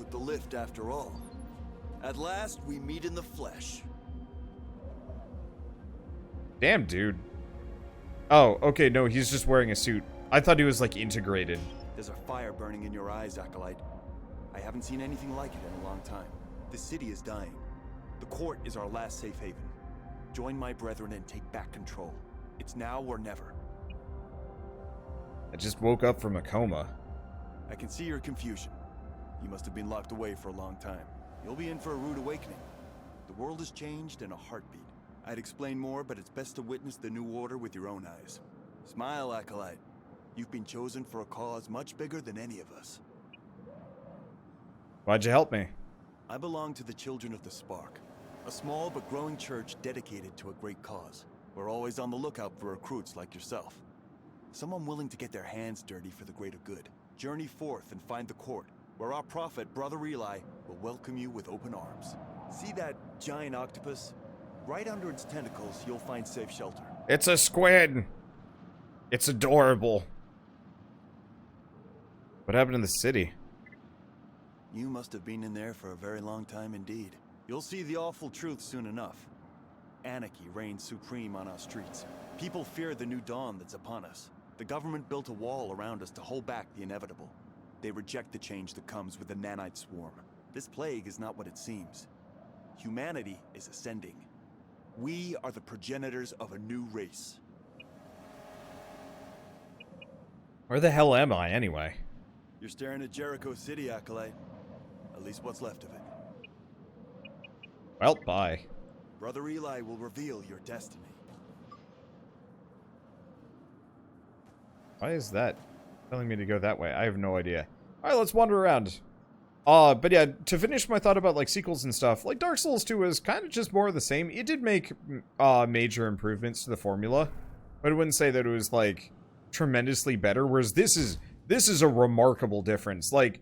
with the lift after all. At last, we meet in the flesh. Damn, dude. Oh, okay, no, he's just wearing a suit. I thought he was, like, integrated. There's a fire burning in your eyes, Acolyte. I haven't seen anything like it in a long time. The city is dying. The court is our last safe haven. Join my brethren and take back control. It's now or never. I just woke up from a coma. I can see your confusion. You must have been locked away for a long time. You'll be in for a rude awakening. The world has changed in a heartbeat. I'd explain more, but it's best to witness the new order with your own eyes. Smile, Acolyte. You've been chosen for a cause much bigger than any of us. Why'd you help me? I belong to the Children of the Spark, a small but growing church dedicated to a great cause. We're always on the lookout for recruits like yourself. Someone willing to get their hands dirty for the greater good. Journey forth and find the court, where our prophet, Brother Eli, will welcome you with open arms. See that giant octopus? Right under its tentacles, you'll find safe shelter. It's a squid! It's adorable. What happened in the city? You must have been in there for a very long time indeed. You'll see the awful truth soon enough. Anarchy reigns supreme on our streets. People fear the new dawn that's upon us. The government built a wall around us to hold back the inevitable. They reject the change that comes with the nanite swarm. This plague is not what it seems. Humanity is ascending. We are the progenitors of a new race. Where the hell am I, anyway? You're staring at Jericho City, Acolyte. At least what's left of it. Well, bye. Brother Eli will reveal your destiny. Why is that telling me to go that way? I have no idea. Alright, let's wander around. But yeah, to finish my thought about, like, sequels and stuff, like, Dark Souls 2 was kind of just more of the same. It did make, major improvements to the formula, but I wouldn't say that it was, like, tremendously better, whereas this is a remarkable difference. Like,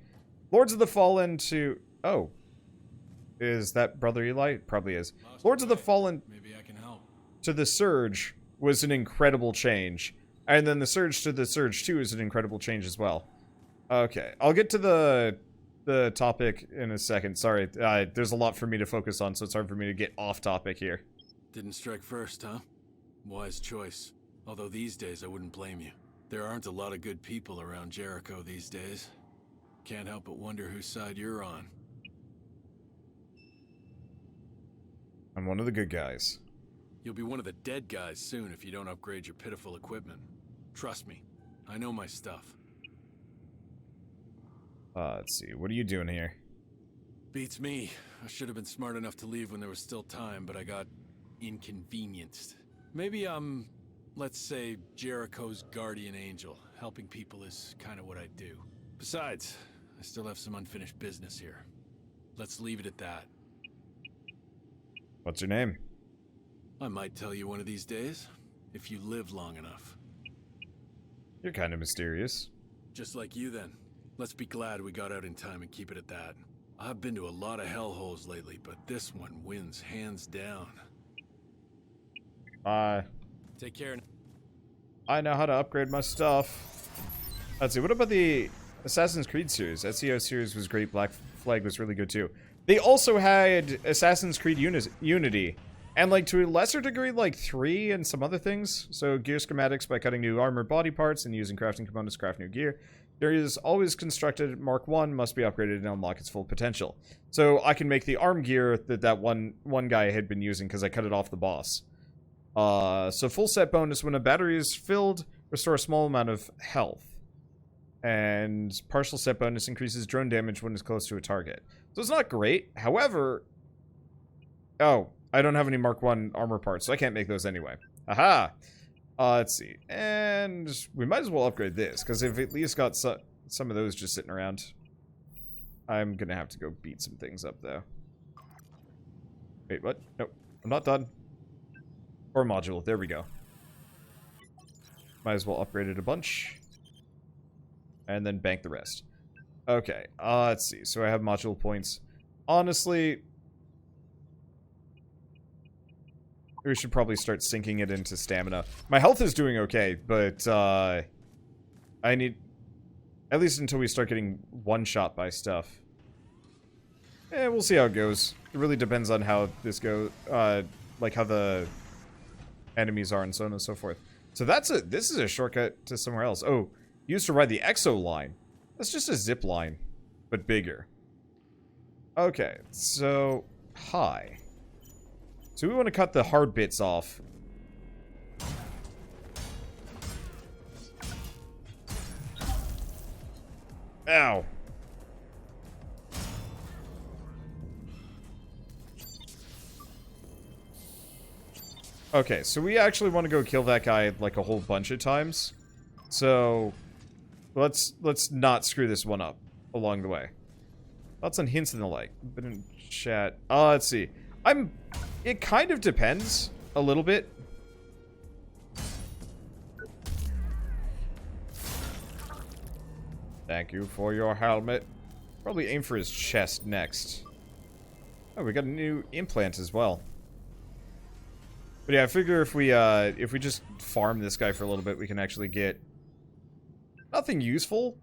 Lords of the Fallen to... Oh. Is that Brother Eli? Probably is. Lords of the Fallen Maybe I can help. to the Surge was an incredible change. And then the Surge to the Surge 2 is an incredible change as well. Okay, I'll get to the topic in a second. Sorry, there's a lot for me to focus on, so it's hard for me to get off topic here. Didn't strike first, huh? Wise choice. Although these days I wouldn't blame you. There aren't a lot of good people around Jericho these days. Can't help but wonder whose side you're on. I'm one of the good guys. You'll be one of the dead guys soon if you don't upgrade your pitiful equipment. Trust me, I know my stuff. Let's see, what are you doing here? Beats me. I should have been smart enough to leave when there was still time, but I got inconvenienced. Maybe I'm, let's say, Jericho's guardian angel. Helping people is kind of what I do. Besides, I still have some unfinished business here. Let's leave it at that. What's your name? I might tell you one of these days, if you live long enough. You're kind of mysterious. Just like you then. Let's be glad we got out in time and keep it at that. I've been to a lot of hellholes lately, but this one wins hands down. Take care. I know how to upgrade my stuff. Let's see, what about the Assassin's Creed series? SEO series was great, Black Flag was really good too. They also had Assassin's Creed Unity. And, like, to a lesser degree, like, 3 and some other things. So, gear schematics by cutting new armor body parts and using crafting components to craft new gear. There is always constructed Mark 1 must be upgraded and unlock its full potential. So, I can make the arm gear that one guy had been using because I cut it off the boss. So, full set bonus when a battery is filled, restore a small amount of health. And partial set bonus increases drone damage when it's close to a target. So, it's not great. However... Oh... I don't have any Mark 1 armor parts, so I can't make those anyway. Aha! Let's see. And we might as well upgrade this, because if at least got some of those just sitting around. I'm going to have to go beat some things up, though. Wait, what? Nope. I'm not done. Or module. There we go. Might as well upgrade it a bunch. And then bank the rest. Okay. Let's see. So I have module points. Honestly... we should probably start sinking it into stamina. My health is doing okay, but I need... at least until we start getting one-shot by stuff. we'll see how it goes. It really depends on how this goes, like how the enemies are and so on and so forth. So this is a shortcut to somewhere else. Oh, used to ride the Exo line. That's just a zip line, but bigger. Okay, so, hi. So we want to cut the hard bits off. Ow. Okay, so we actually want to go kill that guy like a whole bunch of times. So let's not screw this one up along the way. Thoughts and hints and the like. Been in chat. Let's see. It kind of depends a little bit. Thank you for your helmet. Probably aim for his chest next. Oh, we got a new implant as well. But yeah, I figure if we just farm this guy for a little bit, we can actually get nothing useful,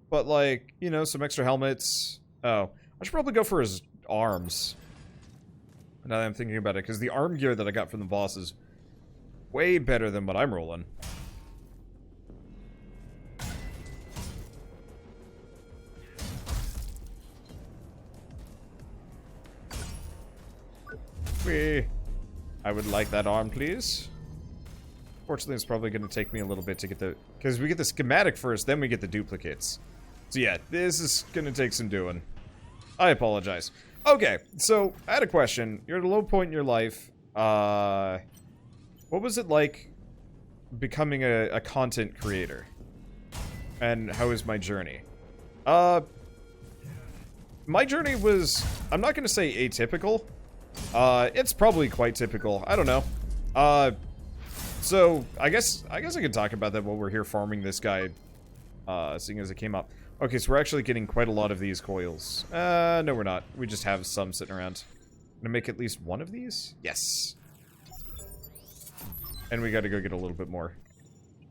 but like, you know, some extra helmets. Oh, I should probably go for his arms. Now that I'm thinking about it, because the arm gear that I got from the boss is way better than what I'm rolling. I would like that arm, please. Fortunately, it's probably going to take me a little bit to get the... Because we get the schematic first, then we get the duplicates. So yeah, this is going to take some doing. I apologize. Okay, so I had a question. You're at a low point in your life. What was it like becoming a content creator? And how was my journey? My journey was... I'm not going to say atypical. It's probably quite typical. I don't know. So I guess I could talk about that while we're here farming this guy, seeing as it came up. Okay, so we're actually getting quite a lot of these coils. No we're not. We just have some sitting around. Gonna make at least one of these? Yes. And we gotta go get a little bit more.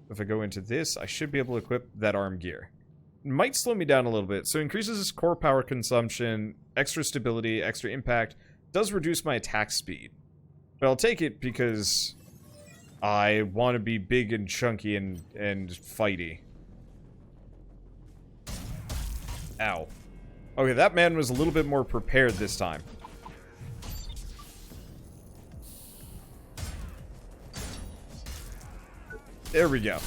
If I go into this, I should be able to equip that arm gear. Might slow me down a little bit. So increases core power consumption, extra stability, extra impact. Does reduce my attack speed. But I'll take it because I want to be big and chunky and fighty. Ow. Okay, that man was a little bit more prepared this time. There we go.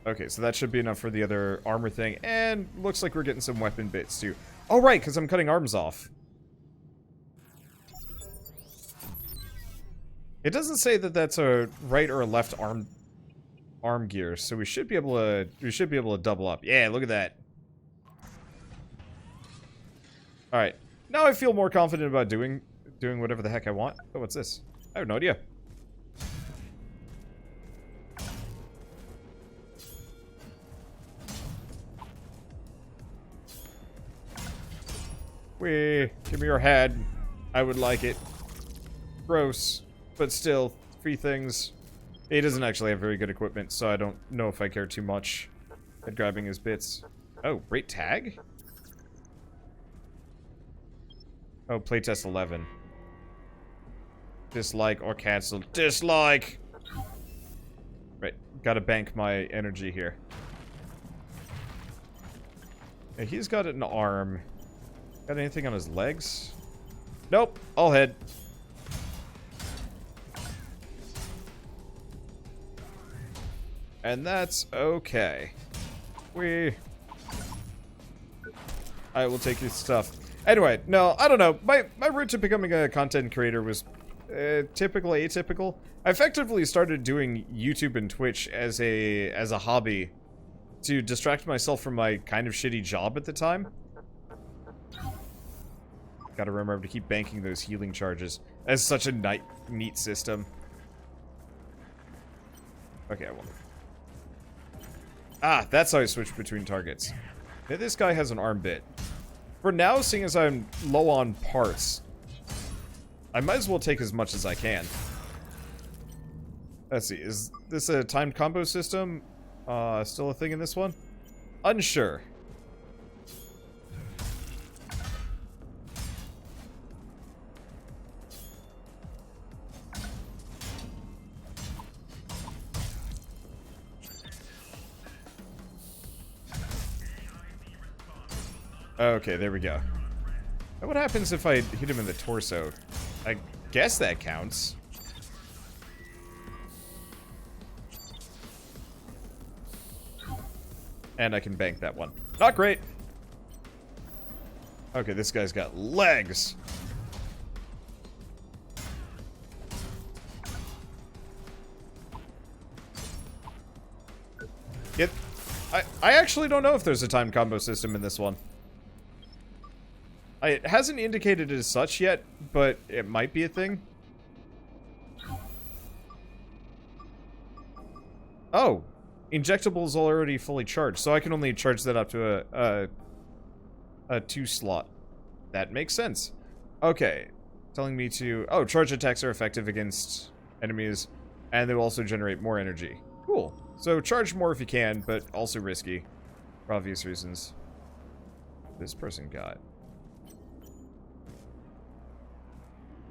Okay, so that should be enough for the other armor thing. And looks like we're getting some weapon bits too. Oh, right, because I'm cutting arms off. It doesn't say that that's a right or a left arm gear, so we should be able to double up. Yeah, look at that. All right, now I feel more confident about doing whatever the heck I want. Oh, what's this? I have no idea. Give me your head. I would like it. Gross. But still, free things. He doesn't actually have very good equipment, so I don't know if I care too much at grabbing his bits. Oh, rate tag? Oh, playtest 11. Dislike or cancel. Dislike! Right, gotta bank my energy here. Yeah, he's got an arm. Got anything on his legs? Nope, all head. And that's okay. I will take your stuff. Anyway, no, I don't know. My route to becoming a content creator was typical, atypical. I effectively started doing YouTube and Twitch as a hobby to distract myself from my kind of shitty job at the time. Gotta remember to keep banking those healing charges. That's such a neat system. Okay, I wonder. Ah, that's how I switch between targets. Okay, this guy has an arm bit. For now, seeing as I'm low on parts, I might as well take as much as I can. Let's see, is this a timed combo system? Still a thing in this one? Unsure. Okay, there we go. Now what happens if I hit him in the torso? I guess that counts. And I can bank that one. Not great. Okay, this guy's got legs. I actually don't know if there's a time combo system in this one. It hasn't indicated as such yet, but it might be a thing. Oh, injectable is already fully charged, so I can only charge that up to a 2 slot. That makes sense. Okay, telling me to... Oh, charge attacks are effective against enemies, and they will also generate more energy. Cool. So charge more if you can, but also risky, for obvious reasons. This person got...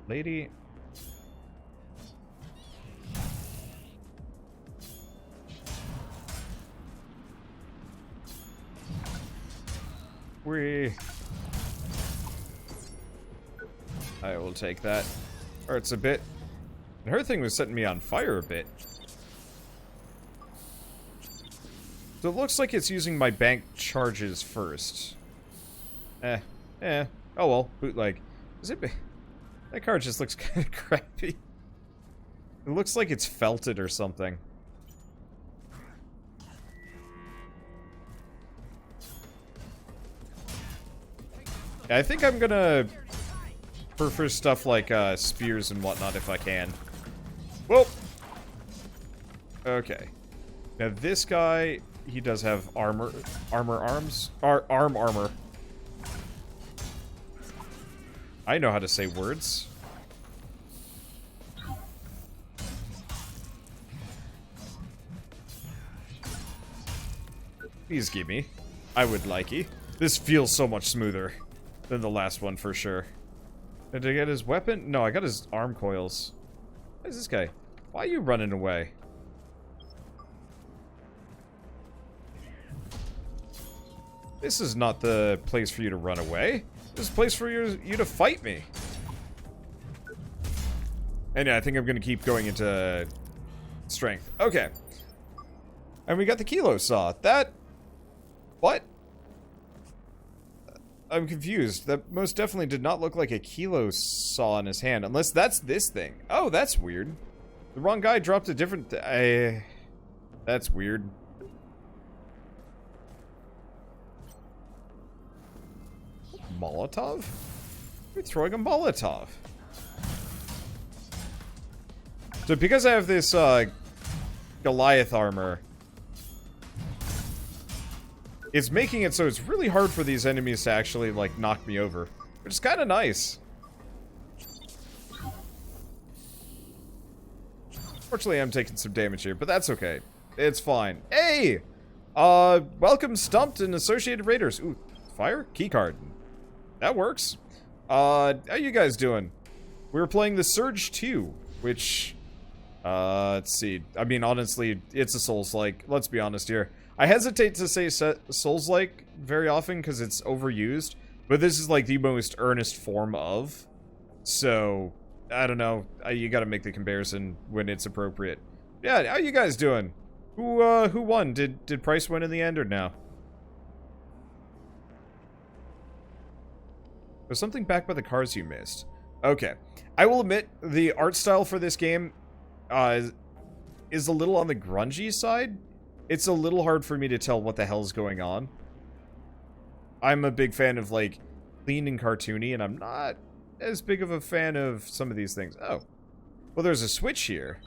Lady... I will take that. Hurts a bit. And her thing was setting me on fire a bit. So it looks like it's using my bank charges first. Oh well, bootleg. Is it... That card just looks kind of crappy. It looks like it's felted or something. Yeah, I think I'm gonna prefer stuff like spears and whatnot if I can. Whoa! Okay. Now this guy, he does have armor arms? Arm armor. I know how to say words. Please give me. I would like it. This feels so much smoother than the last one for sure. Did I get his weapon? No, I got his arm coils. Where's this guy? Why are you running away? This is not the place for you to run away. This is a place for you to fight me. And yeah, I think I'm going to keep going into strength. Okay. And we got the kilo saw. That... What? I'm confused. That most definitely did not look like a kilo saw in his hand. Unless that's this thing. Oh, that's weird. The wrong guy dropped a different... That's weird. Molotov? You're throwing a Molotov. So because I have this Goliath armor, it's making it so it's really hard for these enemies to actually, like, knock me over. Which is kind of nice. Fortunately, I'm taking some damage here, but that's okay. It's fine. Hey! Welcome Stumped and Associated Raiders. Ooh, fire? Keycard. That works. How you guys doing? We were playing the Surge 2, which... let's see. I mean, honestly, it's a Souls-like. Let's be honest here. I hesitate to say Souls-like very often because it's overused, but this is like the most earnest form of. So, I don't know. You gotta make the comparison when it's appropriate. Yeah, how you guys doing? Who won? Did Price win in the end or no? There's something back by the cars you missed. Okay. I will admit, the art style for this game is a little on the grungy side. It's a little hard for me to tell what the hell's going on. I'm a big fan of, like, clean and cartoony, and I'm not as big of a fan of some of these things. Oh. Well, there's a switch here.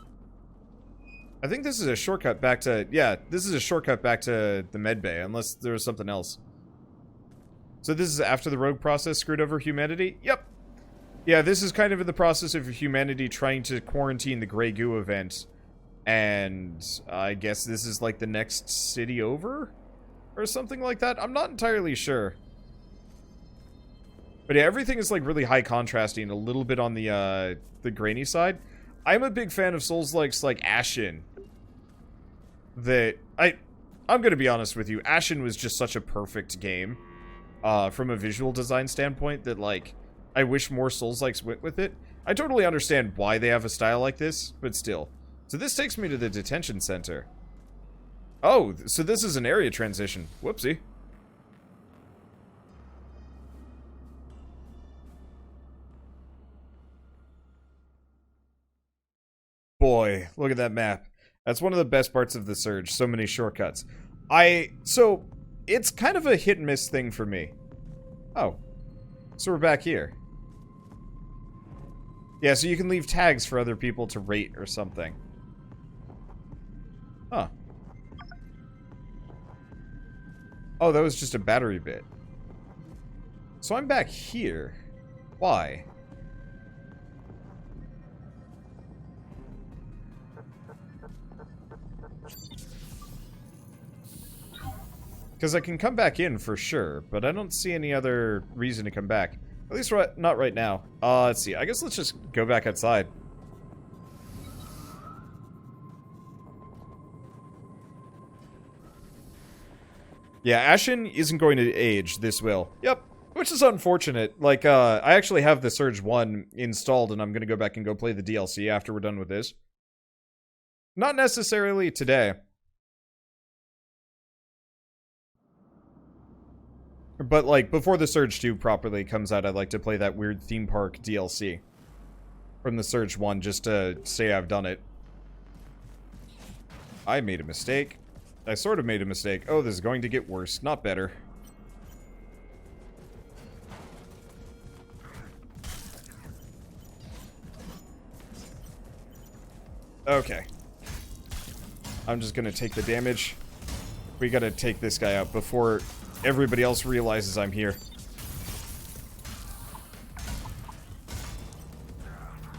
I think this is a shortcut back to... Yeah, this is a shortcut back to the medbay, unless there was something else. So this is after the rogue process screwed over humanity? Yep. Yeah, this is kind of in the process of humanity trying to quarantine the Grey Goo event. And I guess this is like the next city over? Or something like that? I'm not entirely sure. But yeah, everything is like really high contrasting, a little bit on the grainy side. I'm a big fan of Souls-likes like Ashen. I'm gonna be honest with you, Ashen was just such a perfect game. from a visual design standpoint that, like, I wish more Souls-likes went with it. I totally understand why they have a style like this, but still. So this takes me to the detention center. Oh, so this is an area transition. Whoopsie. Boy, look at that map. That's one of the best parts of the Surge. So many shortcuts. So, it's kind of a hit and miss thing for me. Oh. So we're back here. Yeah, so you can leave tags for other people to rate or something. Huh. Oh, that was just a battery bit. So I'm back here. Why? Because I can come back in for sure, but I don't see any other reason to come back. At least not right now. Let's see. I guess let's just go back outside. Yeah, Ashen isn't going to age. This will. Yep. Which is unfortunate. Like, I actually have the Surge 1 installed, and I'm going to go back and go play the DLC after we're done with this. Not necessarily today. But, like, before the Surge 2 properly comes out, I'd like to play that weird theme park DLC from the Surge 1, just to say I've done it. I made a mistake. I sort of made a mistake. Oh, this is going to get worse, not better. Okay. I'm just gonna take the damage. We gotta take this guy out before everybody else realizes I'm here.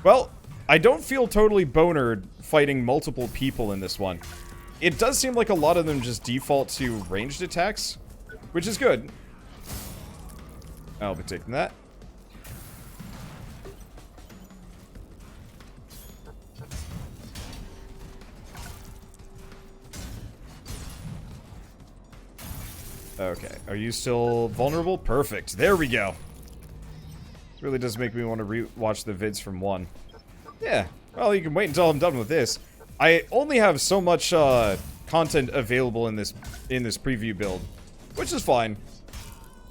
Well, I don't feel totally bonered fighting multiple people in this one. It does seem like a lot of them just default to ranged attacks, which is good. I'll be taking that. Okay, are you still vulnerable? Perfect. There we go. This really does make me want to re-watch the vids from 1. Yeah, well, you can wait until I'm done with this. I only have so much content available in this preview build, which is fine.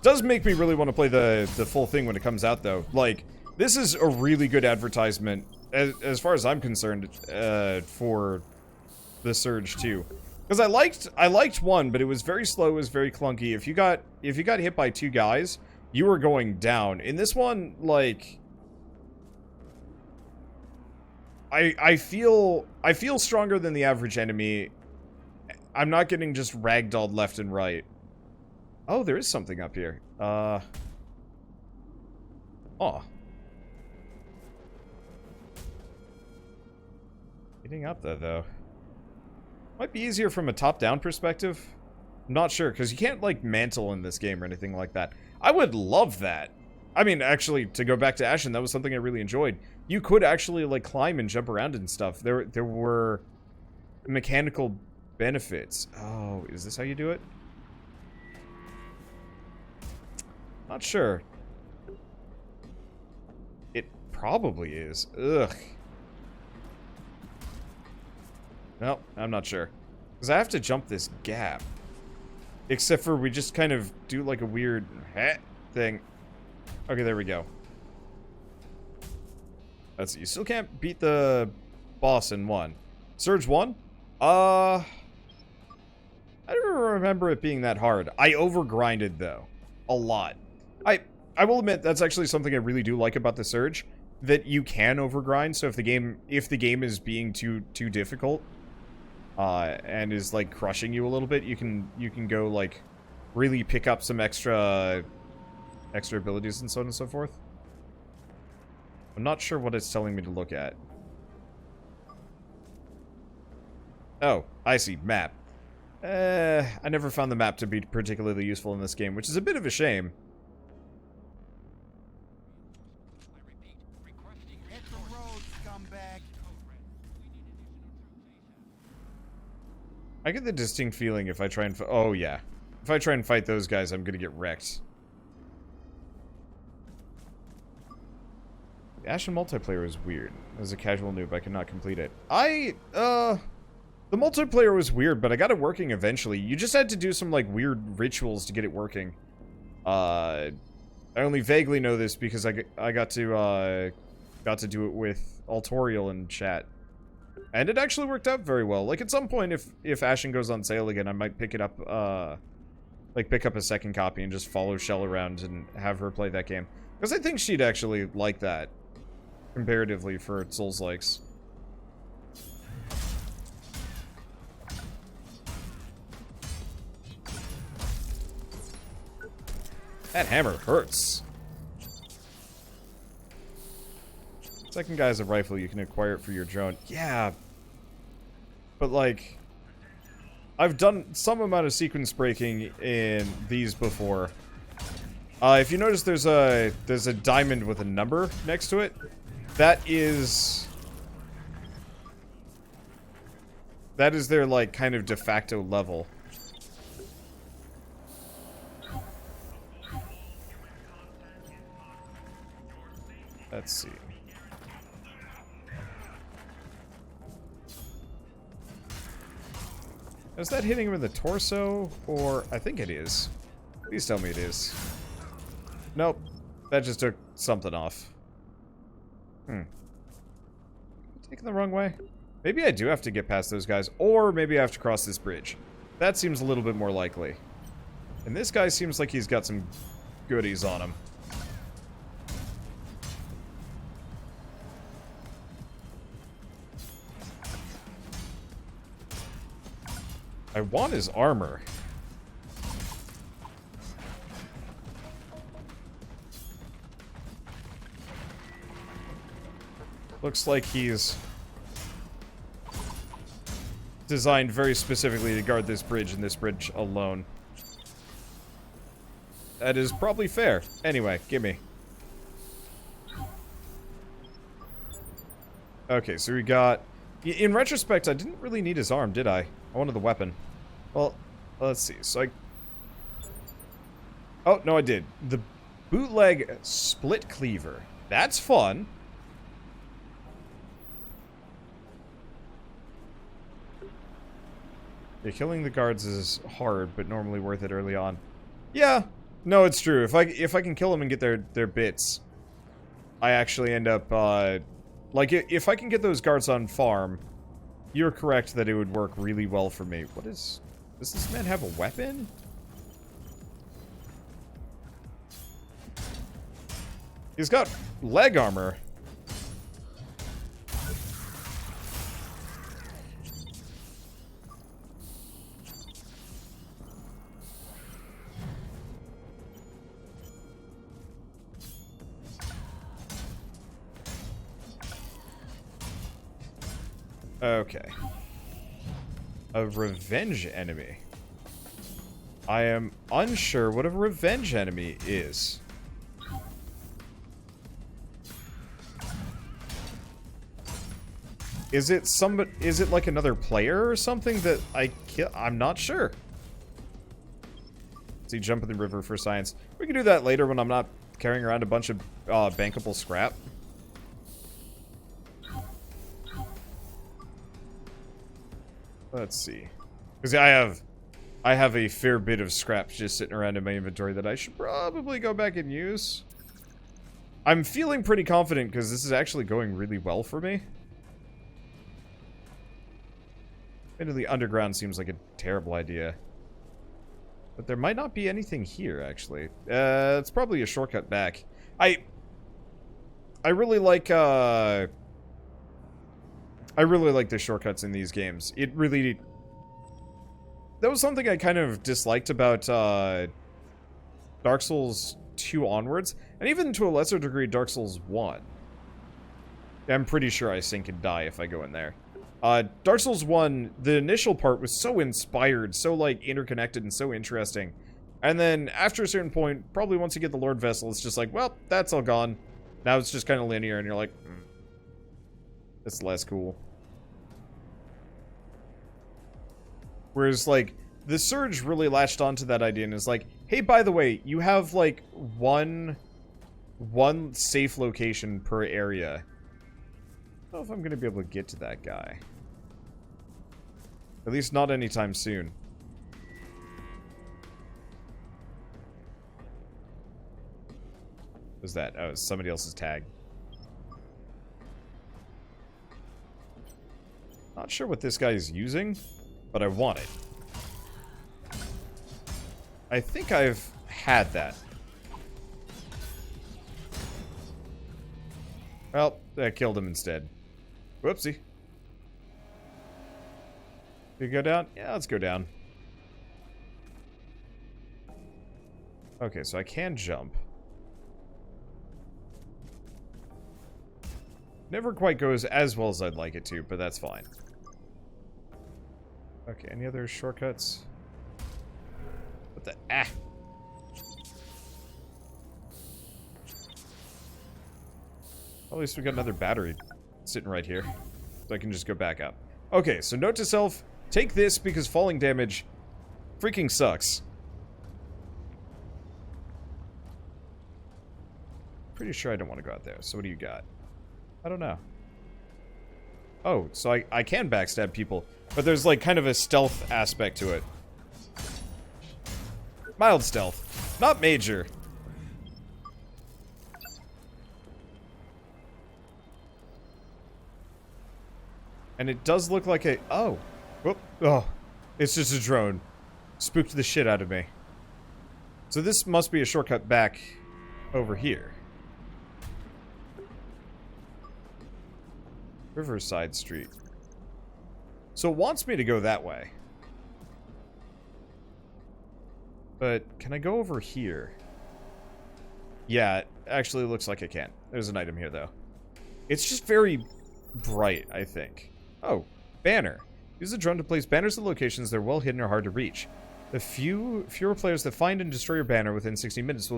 Does make me really want to play the full thing when it comes out, though. Like, this is a really good advertisement, as far as I'm concerned, for the Surge 2. Because I liked 1, but it was very slow, it was very clunky. If you got hit by 2 guys, you were going down. In this one, like, I feel stronger than the average enemy. I'm not getting just ragdolled left and right. Oh, there is something up here. Oh. Getting up there, though. Might be easier from a top-down perspective. I'm not sure, because you can't, like, mantle in this game or anything like that. I would love that. I mean, actually, to go back to Ashen, that was something I really enjoyed. You could actually, like, climb and jump around and stuff. There were mechanical benefits. Oh, is this how you do it? Not sure. It probably is. Ugh. No, I'm not sure. Because I have to jump this gap. Except for we just kind of do like a weird thing. Okay, there we go. Let's see. You still can't beat the boss in 1. Surge 1? I don't remember it being that hard. I overgrinded, though. A lot. I will admit, that's actually something I really do like about the Surge. That you can overgrind, so if the game is being too difficult, and is, like, crushing you a little bit, you can go, like, really pick up some extra abilities and so on and so forth. I'm not sure what it's telling me to look at. Oh, I see. Map. I never found the map to be particularly useful in this game, which is a bit of a shame. I get the distinct feeling if I try and oh yeah. If I try and fight those guys, I'm gonna get wrecked. The Ashen multiplayer was weird. As a casual noob, I could not complete it. The multiplayer was weird, but I got it working eventually. You just had to do some, like, weird rituals to get it working. I only vaguely know this because I got to do it with Altorial in chat. And it actually worked out very well. Like, at some point, if Ashen goes on sale again, I might pick it up, like, pick up a second copy and just follow Shell around and have her play that game. Because I think she'd actually like that, comparatively, for Souls-likes. That hammer hurts. Second guy has a rifle. You can acquire it for your drone. Yeah. But, like, I've done some amount of sequence breaking in these before. If you notice, there's a diamond with a number next to it. That is their, like, kind of de facto level. Let's see. Is that hitting him in the torso? Or, I think it is. Please tell me it is. Nope. That just took something off. Taking the wrong way? Maybe I do have to get past those guys. Or maybe I have to cross this bridge. That seems a little bit more likely. And this guy seems like he's got some goodies on him. I want his armor. Looks like he's designed very specifically to guard this bridge and this bridge alone. That is probably fair. Anyway, gimme. Okay, so we got... In retrospect, I didn't really need his arm, did I? I wanted the weapon. Well, let's see. So I... Oh, no, I did. The bootleg split cleaver. That's fun. Yeah, killing the guards is hard, but normally worth it early on. Yeah. No, it's true. If I can kill them and get their bits, I actually end up, like, if I can get those guards on farm, you're correct that it would work really well for me. What is... Does this man have a weapon? He's got leg armor. Okay. A revenge enemy. I am unsure what a revenge enemy is. Is it somebody? Is it like another player or something that I kill? I'm not sure. See, jump in the river for science. We can do that later when I'm not carrying around a bunch of bankable scrap. Let's see. Because I have a fair bit of scraps just sitting around in my inventory that I should probably go back and use. I'm feeling pretty confident because this is actually going really well for me. Into the underground seems like a terrible idea. But there might not be anything here, actually. It's probably a shortcut back. I really like, I really like the shortcuts in these games. It really... That was something I kind of disliked about Dark Souls 2 onwards, and even to a lesser degree Dark Souls 1. I'm pretty sure I sink and die if I go in there. Dark Souls 1, the initial part was so inspired, so, like, interconnected and so interesting. And then, after a certain point, probably once you get the Lord Vessel, it's just like, well, that's all gone. Now it's just kind of linear, and you're like, it's less cool. Whereas, like, the Surge really latched onto that idea and is like, hey, by the way, you have, like, one one safe location per area. I don't know if I'm going to be able to get to that guy. At least not anytime soon. What's that? Oh, it's somebody else's tag. Not sure what this guy is using, but I want it. I think I've had that. Well, that killed him instead. Whoopsie. Did you go down? Yeah, let's go down. Okay, so I can jump. Never quite goes as well as I'd like it to, but that's fine. Okay, any other shortcuts? What the... Ah! At least we got another battery sitting right here. So I can just go back up. Okay, so note to self, take this because falling damage freaking sucks. Pretty sure I don't want to go out there. So what do you got? I don't know. Oh, so I can backstab people, but there's like kind of a stealth aspect to it. Mild stealth, not major. And it does look like a... Oh. Whoop. Oh. It's just a drone. Spooked the shit out of me. So this must be a shortcut back over here. Riverside Street. So it wants me to go that way. But can I go over here? Yeah, it actually looks like I can. There's an item here, though. It's just very bright, I think. Oh, banner. Use the drone to place banners at locations that are well hidden or hard to reach. The fewer players that find and destroy your banner within 60 minutes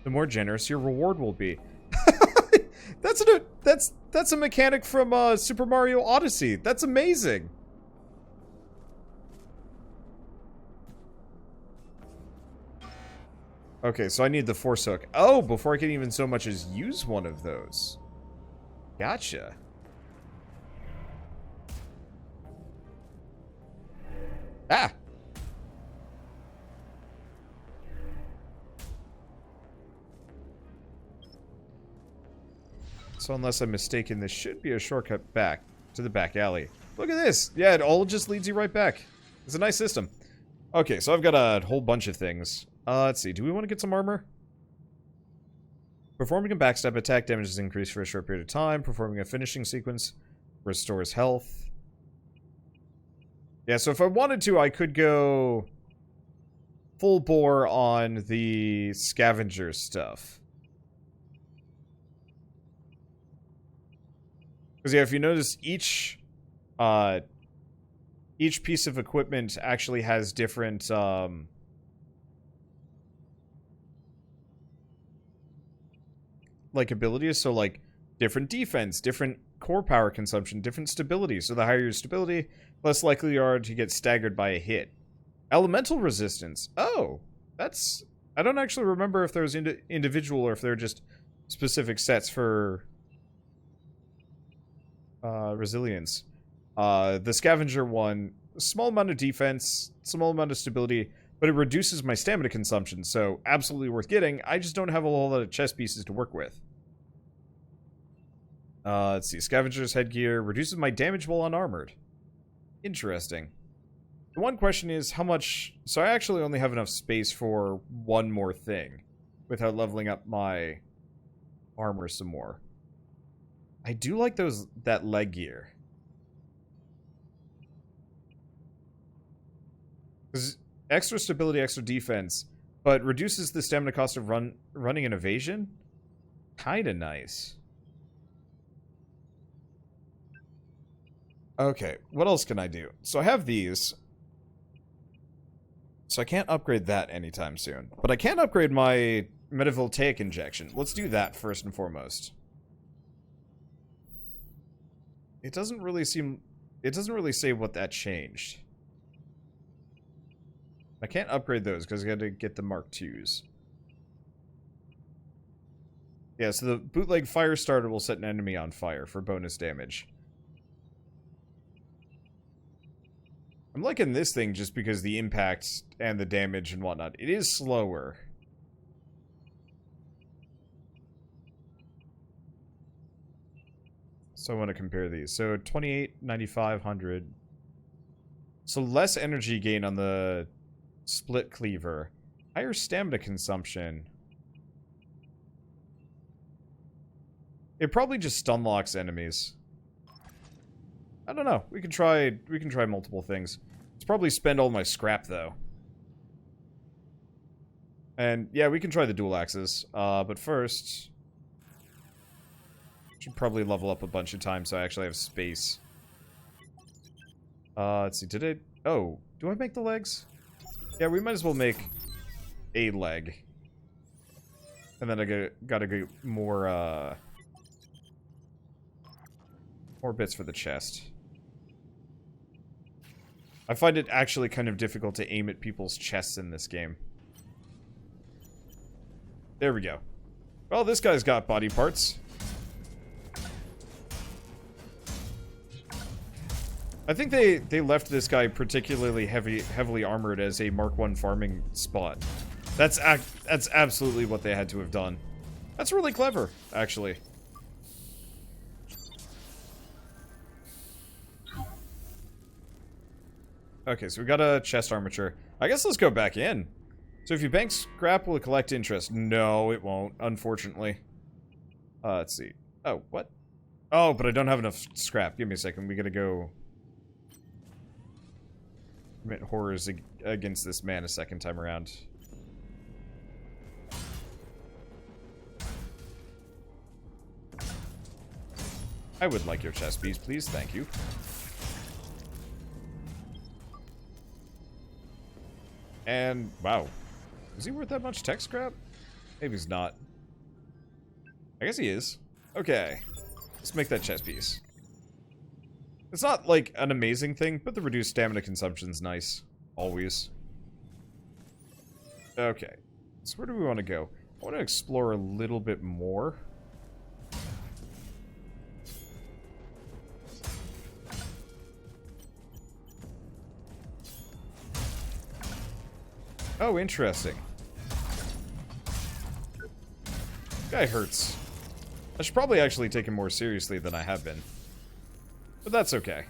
the more generous your reward will be. That's a mechanic from Super Mario Odyssey. That's amazing. Okay, so I need the force hook. Oh, before I can even so much as use one of those. Gotcha. Ah! So unless I'm mistaken, this should be a shortcut back to the back alley. Look at this! Yeah, it all just leads you right back. It's a nice system. Okay, so I've got a whole bunch of things. Let's see, do we want to get some armor? Performing a backstab attack damage is increased for a short period of time. Performing a finishing sequence restores health. Yeah, so if I wanted to, I could go full bore on the scavenger stuff. Because, yeah, if you notice, each piece of equipment actually has different, like, abilities. So, like, different defense, different core power consumption, different stability. So the higher your stability, less likely you are to get staggered by a hit. Elemental resistance. Oh, that's... I don't actually remember if there was individual or if they're just specific sets for... resilience. The scavenger one, small amount of defense, small amount of stability, but it reduces my stamina consumption, so absolutely worth getting. I just don't have a whole lot of chest pieces to work with. Let's see. Scavenger's headgear reduces my damage while unarmored. Interesting. The one question is how much... So I actually only have enough space for one more thing without leveling up my armor some more. I do like that leg gear. Because extra stability, extra defense, but reduces the stamina cost of running an evasion? Kinda nice. Okay, what else can I do? So I have these. So I can't upgrade that anytime soon. But I can upgrade my metavoltaic injection. Let's do that first and foremost. It doesn't really say what that changed. I can't upgrade those because I got to get the Mark IIs. Yeah, so the bootleg fire starter will set an enemy on fire for bonus damage. I'm liking this thing just because the impact and the damage and whatnot. It is slower. So I want to compare these. So 28, 95, 100. So less energy gain on the split cleaver. Higher stamina consumption. It probably just stun locks enemies. I don't know. We can try multiple things. Let's probably spend all my scrap though. And yeah, we can try the dual axes. But first, should probably level up a bunch of times so I actually have space. Let's see. Did it? Oh, do I make the legs? Yeah, we might as well make a leg. And then I gotta get more bits for the chest. I find it actually kind of difficult to aim at people's chests in this game. There we go. Well, this guy's got body parts. I think they left this guy particularly heavily armored as a Mark I farming spot. That's absolutely what they had to have done. That's really clever, actually. Okay, so we got a chest armature. I guess let's go back in. So if you bank scrap, will it collect interest? No, it won't, unfortunately. Let's see. Oh, what? Oh, but I don't have enough scrap. Give me a second. We gotta go commit horrors against this man a second time around. I would like your chest piece, please. Thank you. And, wow. Is he worth that much tech scrap? Maybe he's not. I guess he is. Okay. Let's make that chest piece. It's not, like, an amazing thing, but the reduced stamina consumption's nice. Always. Okay. So where do we want to go? I want to explore a little bit more. Oh, interesting. Guy hurts. I should probably actually take him more seriously than I have been. But that's okay.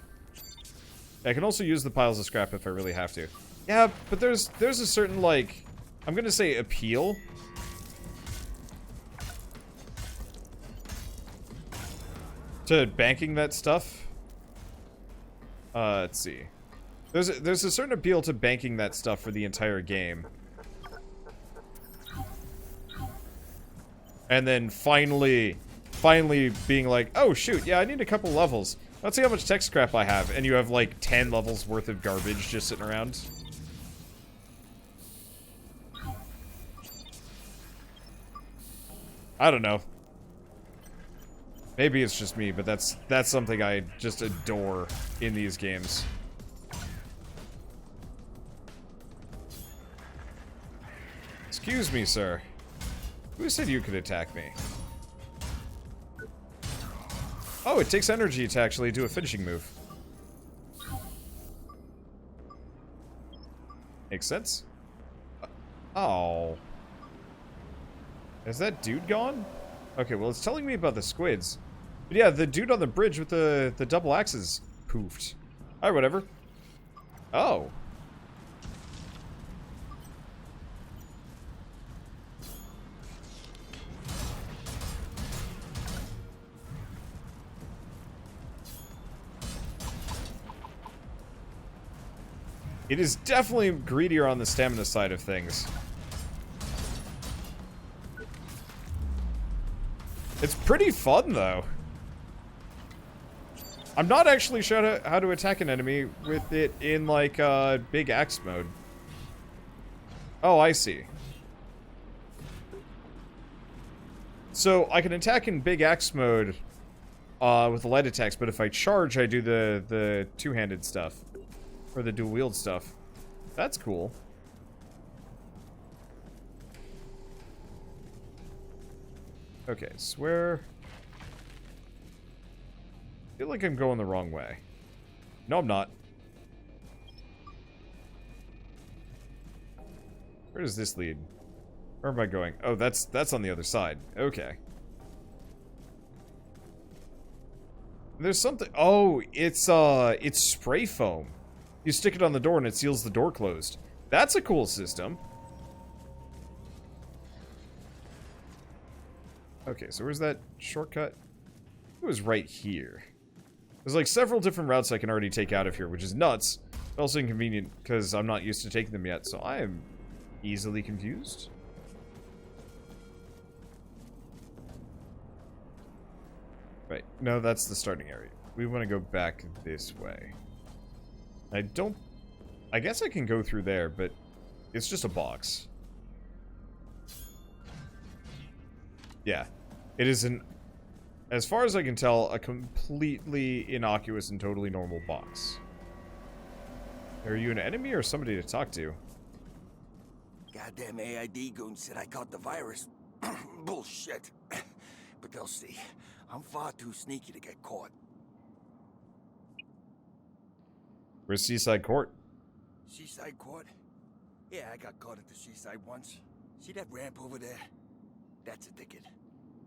I can also use the piles of scrap if I really have to. Yeah, but there's a certain, like, I'm gonna say appeal. To banking that stuff. Let's see. There's a certain appeal to banking that stuff for the entire game. And then finally being like, oh shoot, yeah, I need a couple levels. Let's see how much tech scrap I have. And you have like 10 levels worth of garbage just sitting around. I don't know. Maybe it's just me, but that's something I just adore in these games. Excuse me, sir. Who said you could attack me? Oh, it takes energy to actually do a finishing move. Makes sense. Oh. Is that dude gone? Okay, well, it's telling me about the squids. But yeah, the dude on the bridge with the double axes poofed. Alright, whatever. Oh. It is definitely greedier on the stamina side of things. It's pretty fun, though. I'm not actually sure how to attack an enemy with it in, like, big axe mode. Oh, I see. So, I can attack in big axe mode with the light attacks, but if I charge, I do the two-handed stuff. Or the dual-wield stuff. That's cool. Okay, swear. I feel like I'm going the wrong way. No, I'm not. Where does this lead? Where am I going? Oh, that's on the other side. Okay. There's something. Oh, it's spray foam. You stick it on the door and it seals the door closed. That's a cool system. Okay, so where's that shortcut? It was right here. There's like several different routes I can already take out of here, which is nuts, but also inconvenient because I'm not used to taking them yet, so I am easily confused. Right, no, that's the starting area. We want to go back this way. I guess I can go through there, but it's just a box. Yeah, it is as far as I can tell, a completely innocuous and totally normal box. Are you an enemy or somebody to talk to? Goddamn AID goon said I caught the virus. Bullshit. But they'll see. I'm far too sneaky to get caught. Where's Seaside Court? Seaside Court? Yeah, I got caught at the seaside once. See that ramp over there? That's a ticket.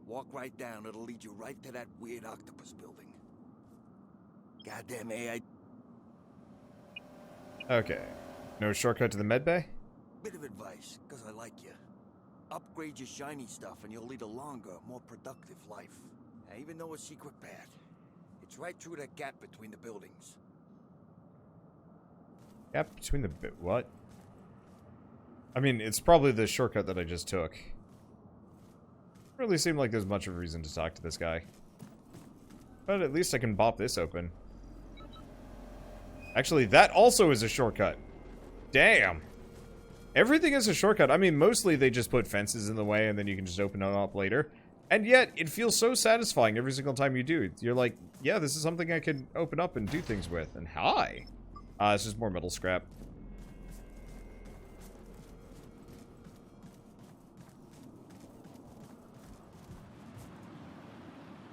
Walk right down, it'll lead you right to that weird octopus building. Goddamn AID. Okay. No shortcut to the med bay? Bit of advice, because I like you. Upgrade your shiny stuff and you'll lead a longer, more productive life. I even know a secret path. It's right through that gap between the buildings. Gap between the what? I mean, it's probably the shortcut that I just took. Really seemed like there's much of a reason to talk to this guy. But at least I can bop this open. Actually, that also is a shortcut. Damn. Everything is a shortcut. I mean, mostly they just put fences in the way and then you can just open them up later. And yet, it feels so satisfying every single time you do. You're like, yeah, this is something I could open up and do things with. And hi. It's just more metal scrap.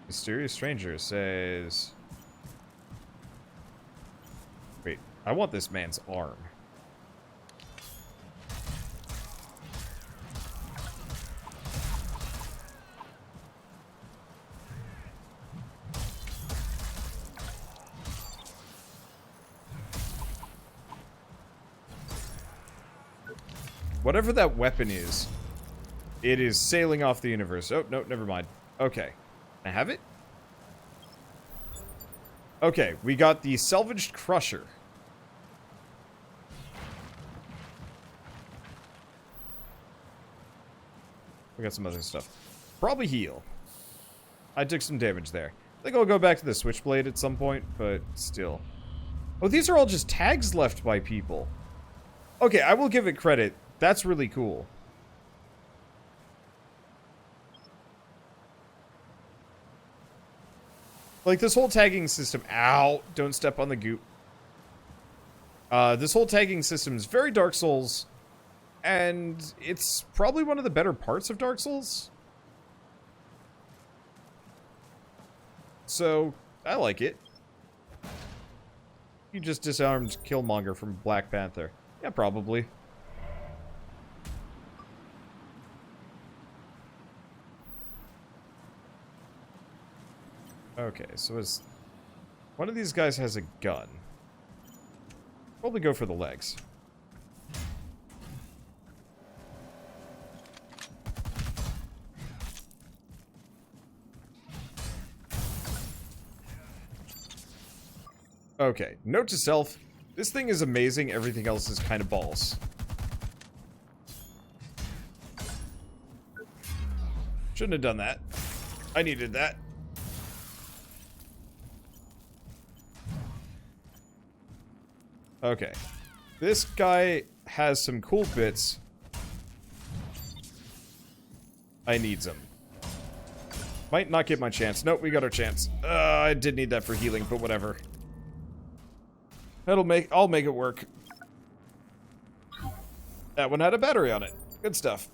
Mysterious stranger says... Wait, I want this man's arm. Whatever that weapon is, it is sailing off the universe. Oh, no, never mind. Okay. Can I have it? Okay, we got the salvaged crusher. We got some other stuff. Probably heal. I took some damage there. I think I'll go back to the switchblade at some point, but still. Oh, these are all just tags left by people. Okay, I will give it credit. That's really cool. Like, this whole tagging system... Ow! Don't step on the goop. This whole tagging system is very Dark Souls. And it's probably one of the better parts of Dark Souls. So, I like it. You just disarmed Killmonger from Black Panther. Yeah, probably. Okay, so is one of these guys has a gun. Probably go for the legs. Okay, note to self, this thing is amazing, everything else is kind of balls. Shouldn't have done that. I needed that. Okay. This guy has some cool bits. I need some. Might not get my chance. Nope, we got our chance. I did need that for healing, but whatever. I'll make it work. That one had a battery on it. Good stuff.